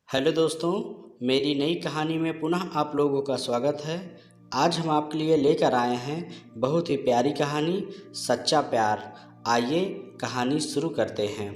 Hello दोस्तों, मेरी नई कहानी में पुनः आप लोगों का स्वागत है। आज हम आपके लिए लेकर आए हैं बहुत ही प्यारी कहानी सच्चा प्यार। आइए कहानी शुरू करते हैं।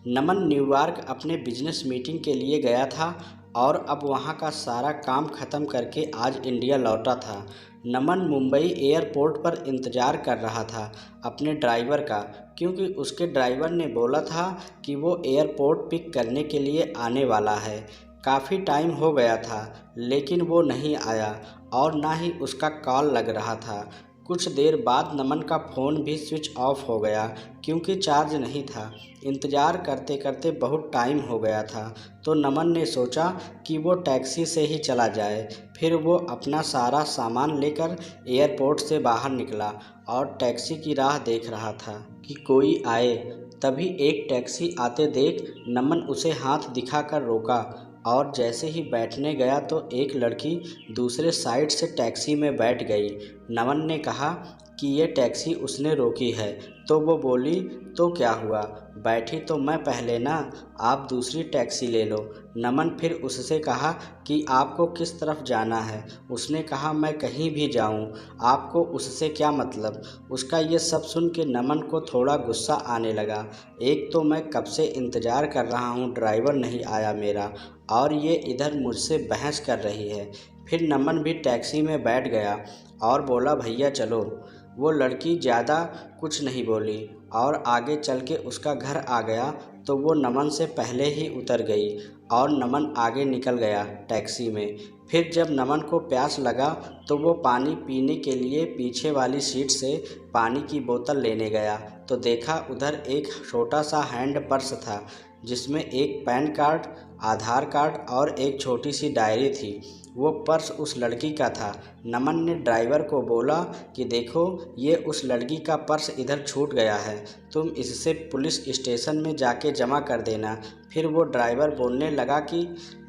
नमन न्यूयॉर्क अपने बिजनेस मीटिंग के लिए गया था और अब वहां का सारा काम ख़त्म करके आज इंडिया लौटा था। नमन मुंबई एयरपोर्ट पर इंतज़ार कर रहा था अपने ड्राइवर का, क्योंकि उसके ड्राइवर ने बोला था कि वो एयरपोर्ट पिक करने के लिए आने वाला है। काफ़ी टाइम हो गया था लेकिन वो नहीं आया और ना ही उसका कॉल लग रहा था। कुछ देर बाद नमन का फ़ोन भी स्विच ऑफ हो गया क्योंकि चार्ज नहीं था। इंतज़ार करते करते बहुत टाइम हो गया था तो नमन ने सोचा कि वो टैक्सी से ही चला जाए। फिर वो अपना सारा सामान लेकर एयरपोर्ट से बाहर निकला और टैक्सी की राह देख रहा था कि कोई आए। तभी एक टैक्सी आते देख नमन उसे हाथ दिखाकर रोका और जैसे ही बैठने गया तो एक लड़की दूसरे साइड से टैक्सी में बैठ गई। नमन ने कहा कि ये टैक्सी उसने रोकी है तो वो बोली, तो क्या हुआ, बैठी तो मैं पहले ना, आप दूसरी टैक्सी ले लो। नमन फिर उससे कहा कि आपको किस तरफ जाना है। उसने कहा मैं कहीं भी जाऊं, आपको उससे क्या मतलब। उसका ये सब सुन के नमन को थोड़ा गुस्सा आने लगा। एक तो मैं कब से इंतज़ार कर रहा हूँ, ड्राइवर नहीं आया मेरा, और ये इधर मुझसे बहस कर रही है। फिर नमन भी टैक्सी में बैठ गया और बोला भैया चलो। वो लड़की ज़्यादा कुछ नहीं बोली और आगे चल के उसका घर आ गया तो वो नमन से पहले ही उतर गई और नमन आगे निकल गया टैक्सी में। फिर जब नमन को प्यास लगा तो वो पानी पीने के लिए पीछे वाली सीट से पानी की बोतल लेने गया तो देखा उधर एक छोटा सा हैंड पर्स था जिसमें एक पैन कार्ड, आधार कार्ड और एक छोटी सी डायरी थी। वो पर्स उस लड़की का था। नमन ने ड्राइवर को बोला कि देखो ये उस लड़की का पर्स इधर छूट गया है, तुम इससे पुलिस स्टेशन में जाके जमा कर देना। फिर वो ड्राइवर बोलने लगा कि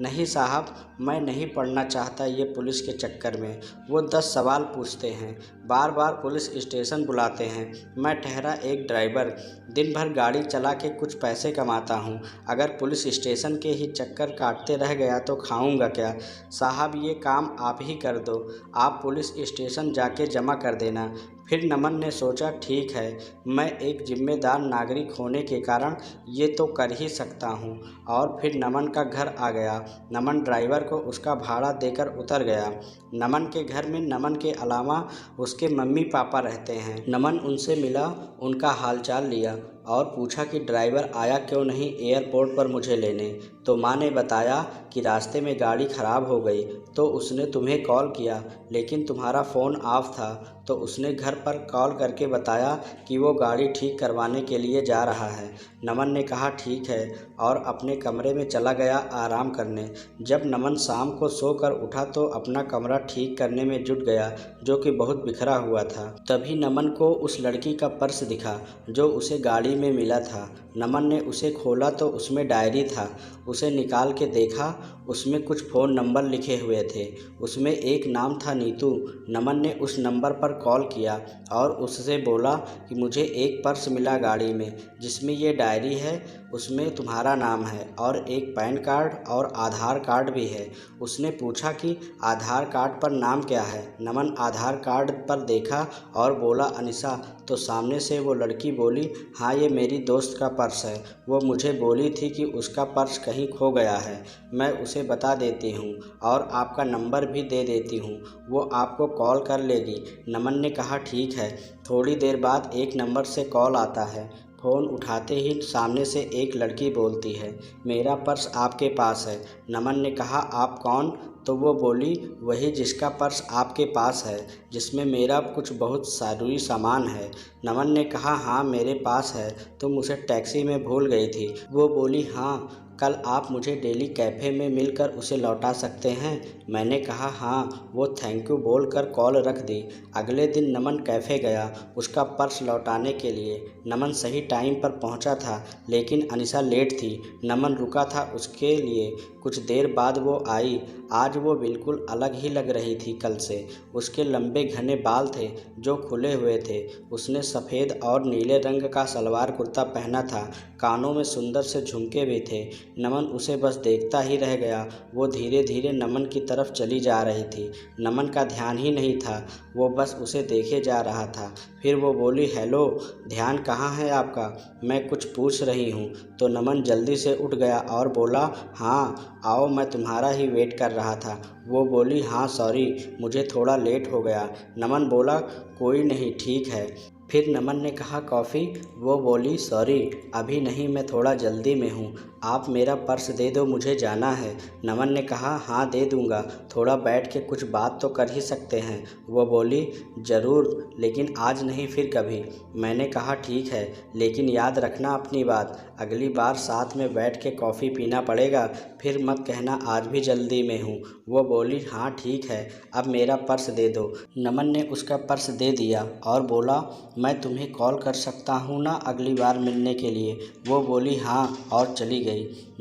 नहीं साहब, मैं नहीं पढ़ना चाहता ये पुलिस के चक्कर में। वो 10 सवाल पूछते हैं, बार बार पुलिस स्टेशन बुलाते हैं। मैं ठहरा एक ड्राइवर, दिन भर गाड़ी चला के कुछ पैसे कमाता हूँ, अगर पुलिस स्टेशन के ही चक्कर काटते रह गया तो खाऊंगा क्या। साहब ये काम आप ही कर दो, आप पुलिस स्टेशन जाके जमा कर देना। फिर नमन ने सोचा ठीक है, मैं एक जिम्मेदार नागरिक होने के कारण ये तो कर ही सकता हूँ, और फिर नमन का घर आ गया। नमन ड्राइवर को उसका भाड़ा देकर उतर गया। नमन के घर में नमन के अलावा उसके मम्मी पापा रहते हैं। नमन उनसे मिला, उनका हालचाल लिया और पूछा कि ड्राइवर आया क्यों नहीं एयरपोर्ट पर मुझे लेने। तो माँ ने बताया कि रास्ते में गाड़ी ख़राब हो गई तो उसने तुम्हें कॉल किया लेकिन तुम्हारा फ़ोन ऑफ था, तो उसने घर पर कॉल करके बताया कि वो गाड़ी ठीक करवाने के लिए जा रहा है। नमन ने कहा ठीक है और अपने कमरे में चला गया आराम करने। जब नमन शाम को सोकर उठा तो अपना कमरा ठीक करने में जुट गया जो कि बहुत बिखरा हुआ था। तभी नमन को उस लड़की का पर्स दिखा जो उसे गाड़ी में मिला था। नमन ने उसे खोला तो उसमें डायरी था। उसे निकाल के देखा, उसमें कुछ फ़ोन नंबर लिखे हुए थे। उसमें एक नाम था नीतू। नमन ने उस नंबर पर कॉल किया और उससे बोला कि मुझे एक पर्स मिला गाड़ी में जिसमें ये डायरी है, उसमें तुम्हारा नाम है और एक पैन कार्ड और आधार कार्ड भी है। उसने पूछा कि आधार कार्ड पर नाम क्या है। नमन आधार कार्ड पर देखा और बोला अनिशा, तो सामने से वो लड़की बोली हाँ ये मेरी दोस्त का पर्स है, वो मुझे बोली थी कि उसका पर्स कहीं खो गया है, मैं उसे बता देती हूँ और आपका नंबर भी दे देती हूँ, वो आपको कॉल कर लेगी। नमन ने कहा ठीक है। थोड़ी देर बाद एक नंबर से कॉल आता है। फ़ोन उठाते ही सामने से एक लड़की बोलती है मेरा पर्स आपके पास है। नमन ने कहा आप कौन। तो वो बोली वही जिसका पर्स आपके पास है, जिसमें मेरा कुछ बहुत ज़रूरी सामान है। नमन ने कहा हाँ मेरे पास है, तुम उसे टैक्सी में भूल गई थी। वो बोली हाँ, कल आप मुझे डेली कैफ़े में मिलकर उसे लौटा सकते हैं। मैंने कहा हाँ। वो थैंक यू बोलकर कॉल रख दी। अगले दिन नमन कैफ़े गया उसका पर्स लौटाने के लिए। नमन सही टाइम पर पहुंचा था लेकिन अनिशा लेट थी। नमन रुका था उसके लिए। कुछ देर बाद वो आई। आज वो बिल्कुल अलग ही लग रही थी कल से। उसके लंबे घने बाल थे जो खुले हुए थे। उसने सफ़ेद और नीले रंग का सलवार कुर्ता पहना था। कानों में सुंदर से झुमके भी थे। नमन उसे बस देखता ही रह गया। वो धीरे धीरे नमन की तरफ चली जा रही थी। नमन का ध्यान ही नहीं था, वो बस उसे देखे जा रहा था। फिर वो बोली, हेलो, ध्यान कहाँ है आपका? मैं कुछ पूछ रही हूँ। तो नमन जल्दी से उठ गया और बोला, हाँ आओ, मैं तुम्हारा ही वेट कर रहा था। वो बोली, हाँ सॉरी, मुझे थोड़ा लेट हो गया। नमन बोला, कोई नहीं, ठीक है। फिर नमन ने कहा, कॉफ़ी? वो बोली, सॉरी अभी नहीं, मैं थोड़ा जल्दी में हूँ, आप मेरा पर्स दे दो, मुझे जाना है। नमन ने कहा, हाँ दे दूँगा, थोड़ा बैठ के कुछ बात तो कर ही सकते हैं। वो बोली, ज़रूर, लेकिन आज नहीं फिर कभी। मैंने कहा, ठीक है, लेकिन याद रखना अपनी बात, अगली बार साथ में बैठ के कॉफ़ी पीना पड़ेगा, फिर मत कहना आज भी जल्दी में हूँ। वो बोली, हाँ ठीक है, अब मेरा पर्स दे दो। नमन ने उसका पर्स दे दिया और बोला, मैं तुम्हें कॉल कर सकता हूँ ना अगली बार मिलने के लिए? वो बोली, हाँ, और चली गई।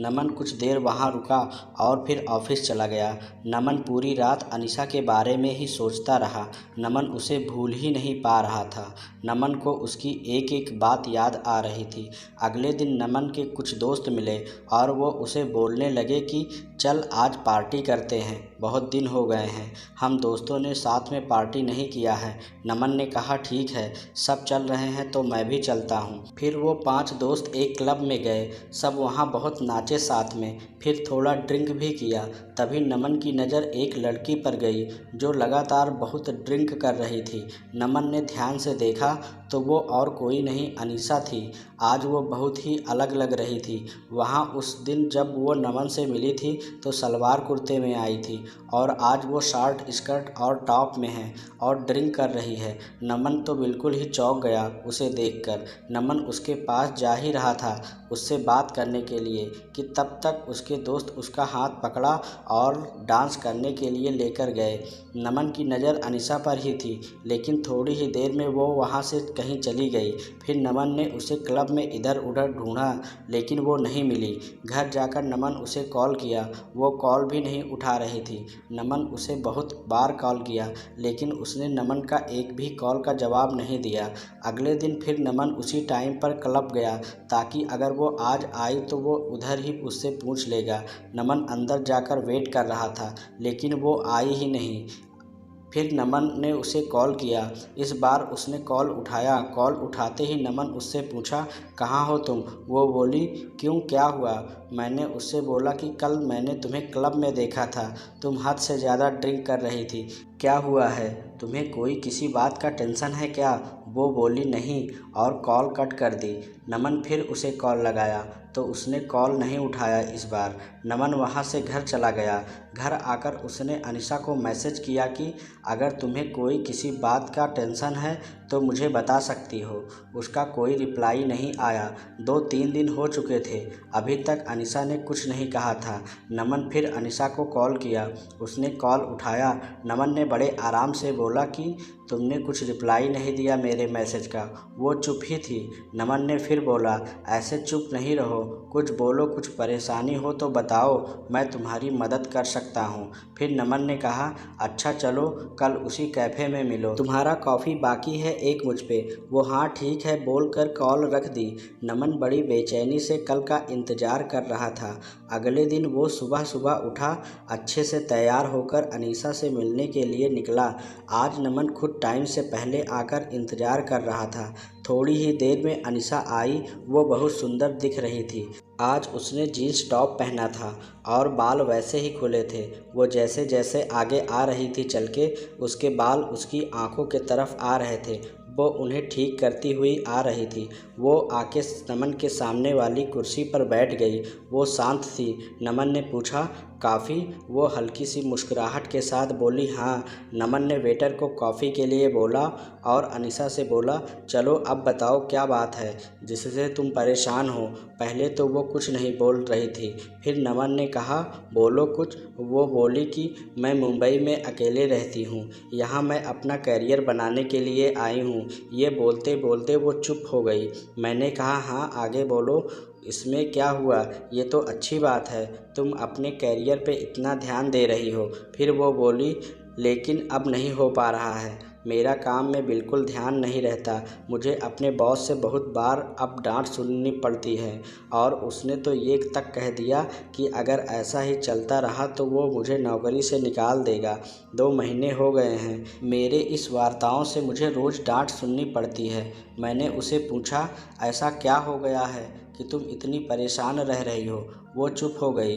नमन कुछ देर वहाँ रुका और फिर ऑफिस चला गया। नमन पूरी रात अनीशा के बारे में ही सोचता रहा। नमन उसे भूल ही नहीं पा रहा था। नमन को उसकी एक एक बात याद आ रही थी। अगले दिन नमन के कुछ दोस्त मिले और वो उसे बोलने लगे कि चल आज पार्टी करते हैं, बहुत दिन हो गए हैं, हम दोस्तों ने साथ में पार्टी नहीं किया है। नमन ने कहा, ठीक है, सब चल रहे हैं तो मैं भी चलता हूँ। फिर वो 5 दोस्त एक क्लब में गए। सब वहाँ बहुत नाचे साथ में, फिर थोड़ा ड्रिंक भी किया। तभी नमन की नज़र एक लड़की पर गई जो लगातार बहुत ड्रिंक कर रही थी। नमन ने ध्यान से देखा तो वो और कोई नहीं, अनीशा थी। आज वो बहुत ही अलग लग रही थी। वहाँ उस दिन जब वो नमन से मिली थी तो सलवार कुर्ते में आई थी और आज वो शॉर्ट स्कर्ट और टॉप में है और ड्रिंक कर रही है। नमन तो बिल्कुल ही चौंक गया उसे देखकर। नमन उसके पास जा ही रहा था उससे बात करने के लिए कि तब तक उसके दोस्त उसका हाथ पकड़ा और डांस करने के लिए लेकर गए। नमन की नज़र अनीशा पर ही थी, लेकिन थोड़ी ही देर में वो वहाँ से कहीं चली गई। फिर नमन ने उसे क्लब में इधर उधर ढूंढा, लेकिन वो नहीं मिली। घर जाकर नमन उसे कॉल किया, वो कॉल भी नहीं उठा रही थी। नमन उसे बहुत बार कॉल किया, लेकिन उसने नमन का एक भी कॉल का जवाब नहीं दिया। अगले दिन फिर नमन उसी टाइम पर क्लब गया ताकि अगर वो आज आई तो वो उधर ही उससे पूछ लेगा। नमन अंदर जाकर वेट कर रहा था, लेकिन वो आई ही नहीं। फिर नमन ने उसे कॉल किया। इस बार उसने कॉल उठाया। कॉल उठाते ही नमन उससे पूछा, कहाँ हो तुम? वो बोली, क्यों, क्या हुआ? मैंने उससे बोला कि कल मैंने तुम्हें क्लब में देखा था, तुम हद से ज़्यादा ड्रिंक कर रही थी, क्या हुआ है? तुम्हें कोई किसी बात का टेंशन है क्या? वो बोली, नहीं, और कॉल कट कर दी। नमन फिर उसे कॉल लगाया तो उसने कॉल नहीं उठाया। इस बार नमन वहाँ से घर चला गया। घर आकर उसने अनीशा को मैसेज किया कि अगर तुम्हें कोई किसी बात का टेंशन है तो मुझे बता सकती हो। उसका कोई रिप्लाई नहीं आया। 2-3 दिन हो चुके थे, अभी तक अनीशा ने कुछ नहीं कहा था। नमन फिर अनीशा को कॉल किया, उसने कॉल उठाया। नमन ने बड़े आराम से बोला कि तुमने कुछ रिप्लाई नहीं दिया मेरे मैसेज का। वो चुप ही थी। नमन ने फिर बोला, ऐसे चुप नहीं रहो, कुछ बोलो, कुछ परेशानी हो तो बताओ, मैं तुम्हारी मदद कर सकता हूँ। फिर नमन ने कहा, अच्छा चलो कल उसी कैफ़े में मिलो, तुम्हारा कॉफ़ी बाकी है एक मुझ पे। वो हाँ ठीक है बोलकर कॉल रख दी। नमन बड़ी बेचैनी से कल का इंतज़ार कर रहा था। अगले दिन वो सुबह सुबह उठा, अच्छे से तैयार होकर अनीशा से मिलने के लिए निकला। आज नमन खुद टाइम से पहले आकर इंतज़ार कर रहा था। थोड़ी ही देर में अनीशा आई। वो बहुत सुंदर दिख रही थी। आज उसने जीन्स टॉप पहना था और बाल वैसे ही खुले थे। वो जैसे जैसे आगे आ रही थी चल के, उसके बाल उसकी आंखों के तरफ आ रहे थे। वो उन्हें ठीक करती हुई आ रही थी। वो आके नमन के सामने वाली कुर्सी पर बैठ गई। वो शांत थी। नमन ने पूछा, कॉफ़ी? वो हल्की सी मुस्कुराहट के साथ बोली, हाँ। नमन ने वेटर को कॉफ़ी के लिए बोला और अनीशा से बोला, चलो अब बताओ क्या बात है जिससे तुम परेशान हो। पहले तो वो कुछ नहीं बोल रही थी। फिर नमन ने कहा, बोलो कुछ। वो बोली कि मैं मुंबई में अकेले रहती हूँ, यहाँ मैं अपना करियर बनाने के लिए आई हूँ। ये बोलते बोलते वो चुप हो गई। मैंने कहा, हाँ आगे बोलो, इसमें क्या हुआ? ये तो अच्छी बात है, तुम अपने करियर पे इतना ध्यान दे रही हो। फिर वो बोली, लेकिन अब नहीं हो पा रहा है। मेरा काम में बिल्कुल ध्यान नहीं रहता। मुझे अपने बॉस से बहुत बार अब डांट सुननी पड़ती है और उसने तो ये तक कह दिया कि अगर ऐसा ही चलता रहा तो वो मुझे नौकरी से निकाल देगा। 2 महीने हो गए हैं मेरे इस वार्ताओं से मुझे रोज़ डांट सुननी पड़ती है। मैंने उसे पूछा, ऐसा क्या हो गया है कि तुम इतनी परेशान रह रही हो? वो चुप हो गई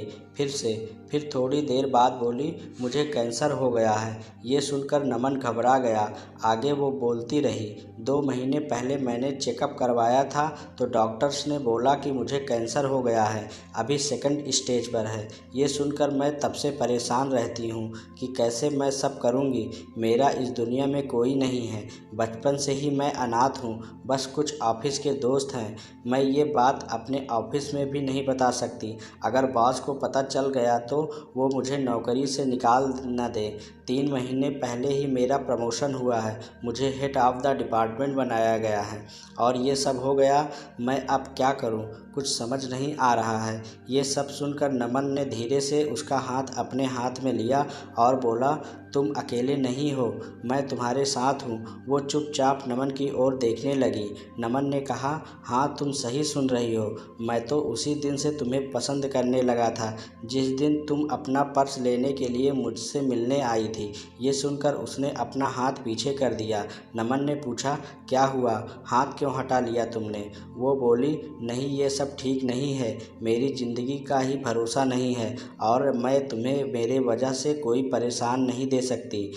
फिर थोड़ी देर बाद बोली, मुझे कैंसर हो गया है। ये सुनकर नमन घबरा गया। आगे वो बोलती रही, 2 महीने पहले मैंने चेकअप करवाया था तो डॉक्टर्स ने बोला कि मुझे कैंसर हो गया है, अभी 2nd स्टेज पर है। ये सुनकर मैं तब से परेशान रहती हूँ कि कैसे मैं सब करूँगी। मेरा इस दुनिया में कोई नहीं है। बचपन से ही मैं अनाथ हूँ, बस कुछ ऑफिस के दोस्त हैं। मैं ये बात अपने ऑफिस में भी नहीं बता सकती। अगर बॉस को पता चल गया तो वो मुझे नौकरी से निकाल न दे। 3 महीने पहले ही मेरा प्रमोशन हुआ है, मुझे हेड ऑफ़ द डिपार्टमेंट बनाया गया है और ये सब हो गया। मैं अब क्या करूं? कुछ समझ नहीं आ रहा है। ये सब सुनकर नमन ने धीरे से उसका हाथ अपने हाथ में लिया और बोला, तुम अकेले नहीं हो, मैं तुम्हारे साथ हूँ। वो चुपचाप नमन की ओर देखने लगी। नमन ने कहा, हाँ तुम सही सुन रही हो। मैं तो उसी दिन से तुम्हें पसंद करने लगा था जिस दिन तुम अपना पर्स लेने के लिए मुझसे मिलने आई थी। ये सुनकर उसने अपना हाथ पीछे कर दिया। नमन ने पूछा, क्या हुआ, हाथ क्यों हटा लिया तुमने? वो बोली, नहीं ये सब ठीक नहीं है, मेरी ज़िंदगी का ही भरोसा नहीं है और मैं तुम्हें मेरे वजह से कोई परेशान नहीं दे सकती।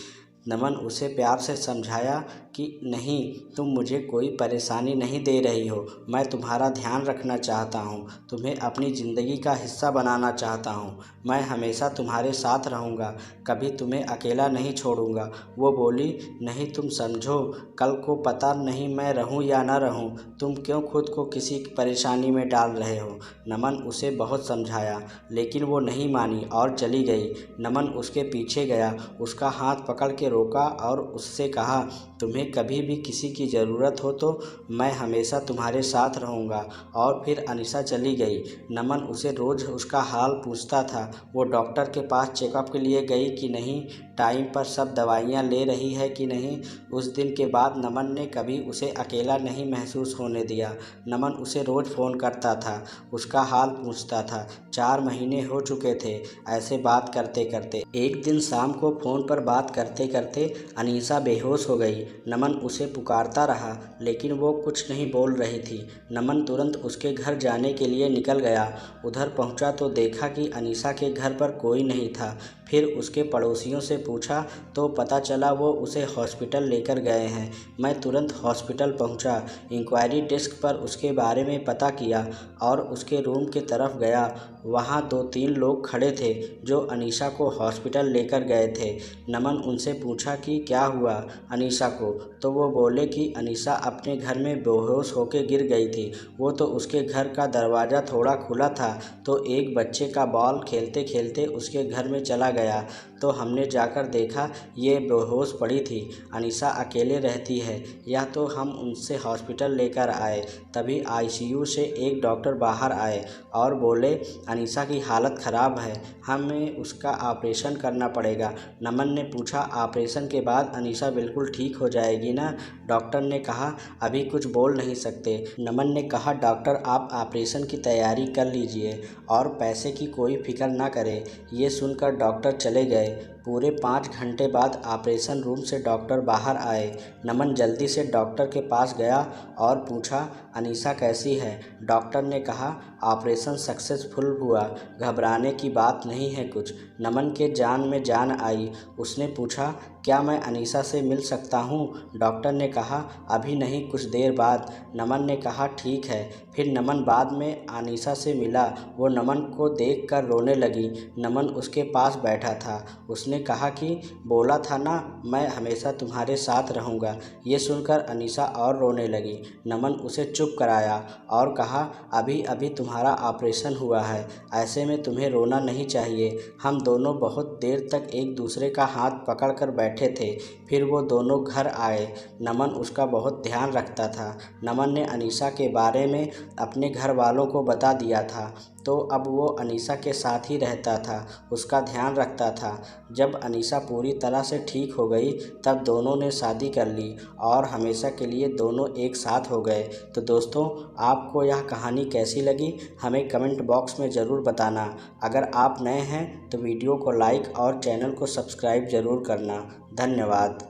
नमन उसे प्यार से समझाया कि नहीं, तुम मुझे कोई परेशानी नहीं दे रही हो। मैं तुम्हारा ध्यान रखना चाहता हूँ, तुम्हें अपनी ज़िंदगी का हिस्सा बनाना चाहता हूँ। मैं हमेशा तुम्हारे साथ रहूँगा, कभी तुम्हें अकेला नहीं छोड़ूँगा। वो बोली, नहीं तुम समझो, कल को पता नहीं मैं रहूँ या ना रहूँ, तुम क्यों खुद को किसी परेशानी में डाल रहे हो? नमन उसे बहुत समझाया लेकिन वो नहीं मानी और चली गई। नमन उसके पीछे गया, उसका हाथ पकड़ के रोका और उससे कहा, तुम्हें कभी भी किसी की ज़रूरत हो तो मैं हमेशा तुम्हारे साथ रहूँगा। और फिर अनीसा चली गई। नमन उसे रोज़ उसका हाल पूछता था, वो डॉक्टर के पास चेकअप के लिए गई कि नहीं, टाइम पर सब दवाइयाँ ले रही है कि नहीं। उस दिन के बाद नमन ने कभी उसे अकेला नहीं महसूस होने दिया। नमन उसे रोज़ फ़ोन करता था, उसका हाल पूछता था। 4 महीने हो चुके थे ऐसे बात करते करते। एक दिन शाम को फ़ोन पर बात करते करते अनीसा बेहोश हो गई। नमन उसे पुकारता रहा लेकिन वो कुछ नहीं बोल रही थी। नमन तुरंत उसके घर जाने के लिए निकल गया। उधर पहुंचा तो देखा कि अनीसा के घर पर कोई नहीं था। फिर उसके पड़ोसियों से पूछा तो पता चला वो उसे हॉस्पिटल लेकर गए हैं। मैं तुरंत हॉस्पिटल पहुंचा, इंक्वायरी डेस्क पर उसके बारे में पता किया और उसके रूम की तरफ गया। वहाँ 2-3 लोग खड़े थे जो अनीसा को हॉस्पिटल लेकर गए थे। नमन उनसे पूछा कि क्या हुआ अनीसा को, तो वो बोले कि अनीसा अपने घर में बेहोश होकर गिर गई थी। वो तो उसके घर का दरवाज़ा थोड़ा खुला था तो एक बच्चे का बॉल खेलते खेलते उसके घर में चला गया तो हमने जाकर देखा ये बेहोश पड़ी थी। अनीसा अकेले रहती है या तो हम उनसे हॉस्पिटल लेकर आए। तभी आईसीयू से एक डॉक्टर बाहर आए और बोले अनीसा की हालत ख़राब है, हमें उसका ऑपरेशन करना पड़ेगा। नमन ने पूछा, ऑपरेशन के बाद अनीसा बिल्कुल ठीक हो जाएगी ना? डॉक्टर ने कहा, अभी कुछ बोल नहीं सकते। नमन ने कहा, डॉक्टर आप ऑपरेशन की तैयारी कर लीजिए और पैसे की कोई फिक्र ना करें। ये सुनकर डॉक्टर चले गए। पूरे 5 घंटे बाद ऑपरेशन रूम से डॉक्टर बाहर आए। नमन जल्दी से डॉक्टर के पास गया और पूछा, अनीसा कैसी है? डॉक्टर ने कहा, ऑपरेशन सक्सेसफुल हुआ, घबराने की बात नहीं है कुछ। नमन के जान में जान आई। उसने पूछा, क्या मैं अनीसा से मिल सकता हूँ? डॉक्टर ने कहा, अभी नहीं, कुछ देर बाद। नमन ने कहा, ठीक है। फिर नमन बाद में अनीसा से मिला। वो नमन को देखकर रोने लगी। नमन उसके पास बैठा था। उसने कहा कि बोला था ना मैं हमेशा तुम्हारे साथ रहूँगा। ये सुनकर अनीसा और रोने लगी। नमन उसे चुप कराया और कहा, अभी अभी तुम्हारा ऑपरेशन हुआ है, ऐसे में तुम्हें रोना नहीं चाहिए। हम दोनों बहुत देर तक एक दूसरे का हाथ पकड़कर बैठे थे। फिर वो दोनों घर आए। नमन उसका बहुत ध्यान रखता था। नमन ने अनीसा के बारे में अपने घर वालों को बता दिया था। तो अब वो अनीसा के साथ ही रहता था, उसका ध्यान रखता था। जब अनीसा पूरी तरह से ठीक हो गई तब दोनों ने शादी कर ली और हमेशा के लिए दोनों एक साथ हो गए। तो दोस्तों, आपको यह कहानी कैसी लगी हमें कमेंट बॉक्स में ज़रूर बताना। अगर आप नए हैं तो वीडियो को लाइक और चैनल को सब्सक्राइब ज़रूर करना। धन्यवाद।